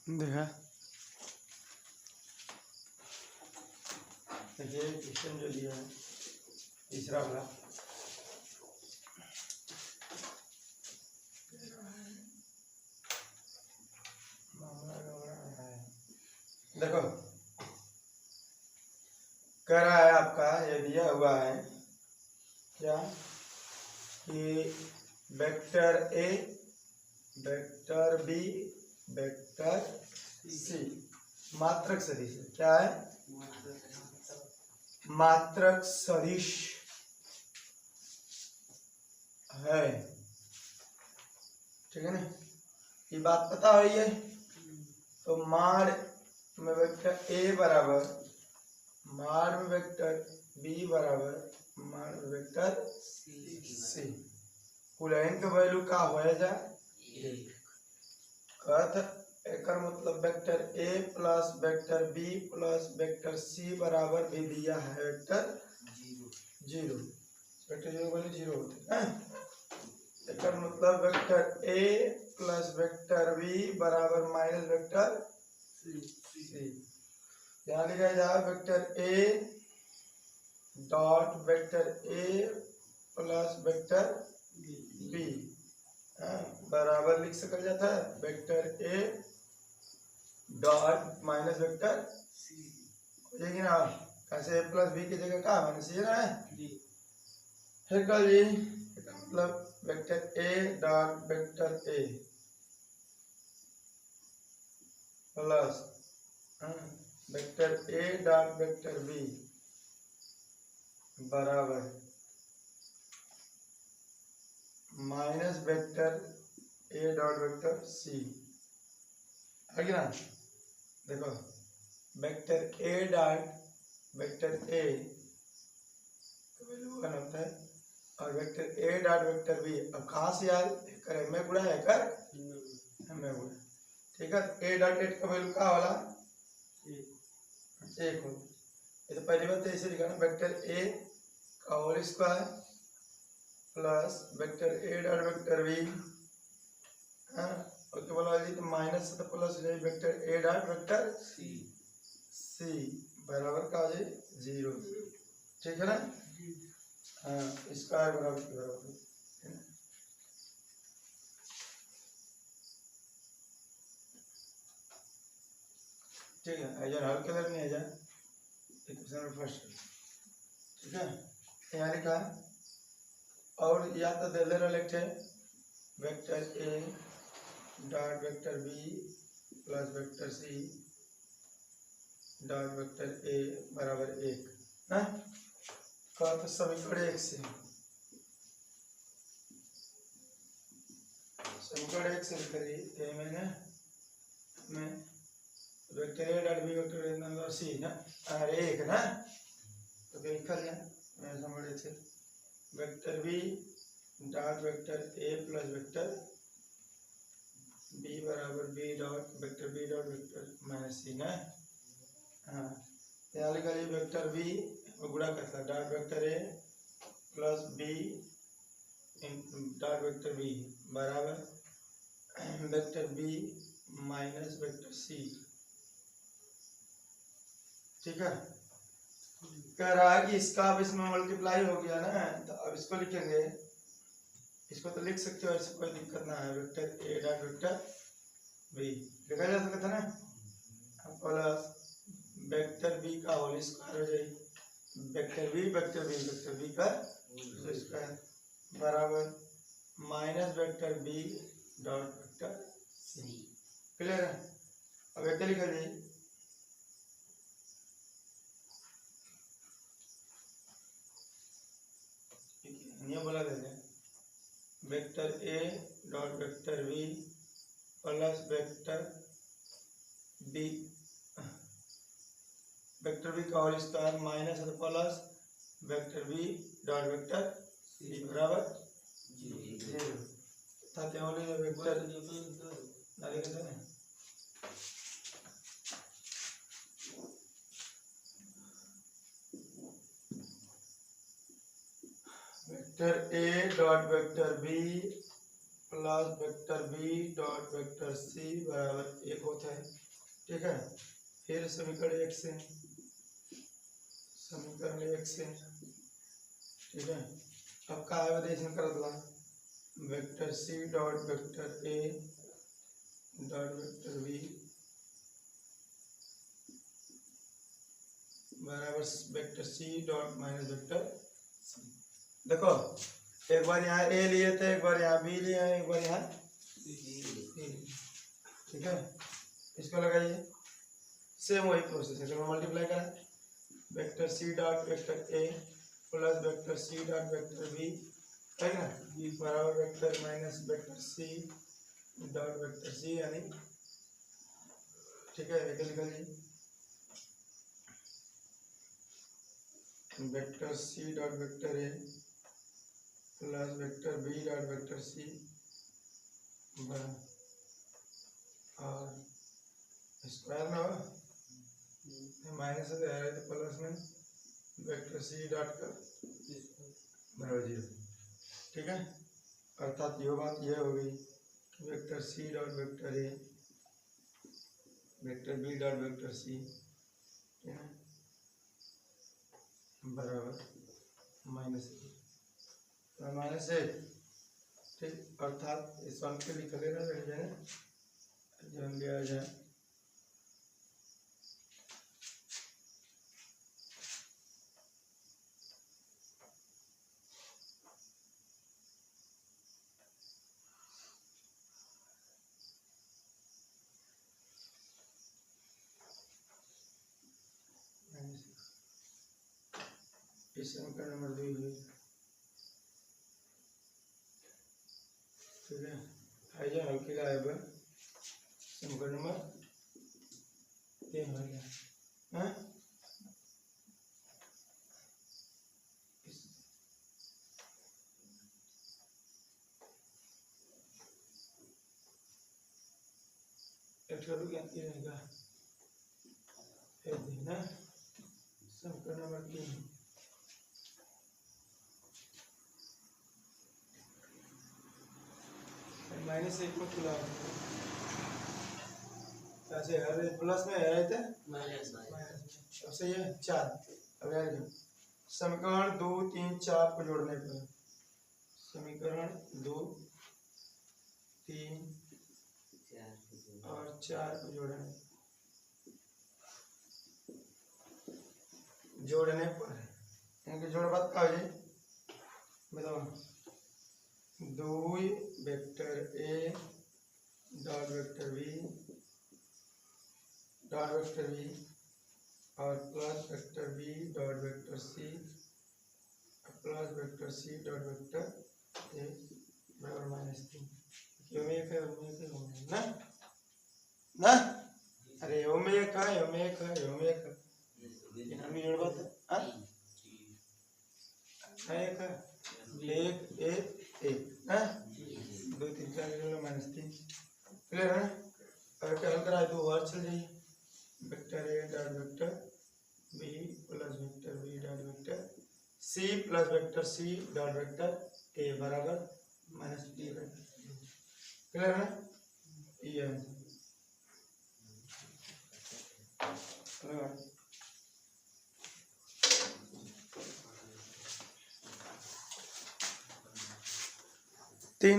देखा, देखिए क्वेश्चन जो दिया है तीसरा वाला, देखो कह रहा है आपका, ये दिया हुआ है क्या कि vector A, vector B, vector C मात्रक सदिश है। क्या है? मात्रक सदिश है, ठीक है ना? ये बात पता हुई है। तो मार में वेक्टर ए बराबर मार में वेक्टर बी बराबर मार में वेक्टर सी, कुल n के वैल्यू का होए जा कहत एकर मतलब vector A plus vector B plus vector C बराबर भी दिया है vector zero. Vector zero value zero होते हैं। एकर मतलब vector A plus vector B बराबर माइनस वेक्टर सी। यहाँ लिखा जाए vector A dot vector A plus vector B बराबर लिख सका जाता है vector A dot minus vector हो जाएगी ना। कैसे ए प्लस बी की जगह का माइनस ये ना है फिर कल जी, मतलब vector A dot vector A plus vector A dot vector B बराबर minus vector A dot vector C है ना। देखो vector A dot vector A value 1 होता है और vector A dot vector B, अब कहाँ से यार कर एम गुड़ा है कर एम गुड़ा, ठीक है। ए डॉट एट का वैल्यू का वाला एक हो, ये तो पहली बात ऐसे लिखा ना वेक्टर ए का whole square plus vector A dot vector B, okay बोला जी, तो माइनस से तो प्लस हो जाए vector A dot vector C बराबर का हो जाए जीरो, ठीक है ना। हाँ स्क्वायर बराबर के बराबर, ठीक है। अजर हल कलर नहीं आ जाए इक्वेशन फर्स्ट, ठीक है। यहाँ लिखा और या तो दे रहा लिखे vector A dot vector B plus vector C dot vector A बराबर एक है का, तो समीकरण एक से समीकरण एक से लिखिए मैंने मैं vector A dot B vector C ना अरे एक ना, तो क्या लिखा लिया मैं समीकरण एक से vector B dot vector A plus vector B बराबर B dot vector minus C ना। हाँ यहाँ लिखा जी वेक्टर बी गुणा करता dot vector A plus B dot vector B बराबर vector B minus vector C, ठीक है। कह रहा है कि इसका अब इसमें मल्टीप्लाई हो गया ना, तो अब इसको लिखेंगे, इसको तो लिख सकते हो, ऐसे कोई दिक्कत ना है। Vector A dot vector B लिखा जा सकता है ना, प्लस वेक्टर बी का होल स्क्वायर हो जाएगी वेक्टर बी का स्क्वायर बराबर minus vector B dot vector C, clear है। अब वेक्टर लिखा जाए ये बोला गया vector A dot vector B plus vector B का whole square minus plus vector B dot vector C बराबर जीरो था vector vector A dot vector B plus vector B dot vector C बराबर 1 होता है। ठीक है, फिर समीकरण 1 से, समीकरण 1 से, ठीक है, अब का आवेदन कर दो, vector C dot vector A dot vector B बराबर vector C dot minus vector C. देखो एक बार यहाँ ए लिए थे, एक बार यहाँ बी लिए हैं, एक बार यहाँ सी। ठीक है, इसको लगाइए, सेम वही प्रोसेस है। चलो मल्टीप्लाई करें, vector C dot vector A plus vector C dot vector B है ना, बराबर vector minus vector C dot vector C, यानी ठीक है, एक निकालिए, vector C dot vector A plus vector B dot vector C और स्क्वायर में होगा माइनस से आ रहा है तो प्लस में वेक्टर सी डॉट का बराबर 0। ठीक है, अर्थात ये बात यह हो गई, vector C dot vector A vector B dot vector C, ठीक है, बराबर -1। ठीक, अर्थात इस वन के लिख लेना बैठ जाए, जब लिया जाए इस समीकरण नंबर 2 हुई। ठीक है, आइए हल्के का आएगा समीकरण नंबर 3 हो गया। हाँ, क्या रहेगा ना, समीकरण नंबर 3 -1 में खुला ऐसे हर प्लस में है थे माइनस अब सही है 4। अब यार समीकरण 2 3 4 को जोड़ने पर, समीकरण 2 3 और 4 को जोड़ने पर इनके जोड़ बात का हो जाए, बताओ, 2 vector A dot vector B dot vector B और plus vector B dot vector C plus vector C dot vector A बराबर -3। क्यों में एक है ना ना, अरे यो में एक है, यो में एक है, यो में एक है, हम जोड़ बात है एक है, एक एक एक ना, 2 3 4 -3 क्लियर है। अगर क्या हल कराए तो और चल जाइए, vector A dot vector B plus vector B dot vector C plus vector C dot vector A बराबर -3। क्लियर है, ये तीन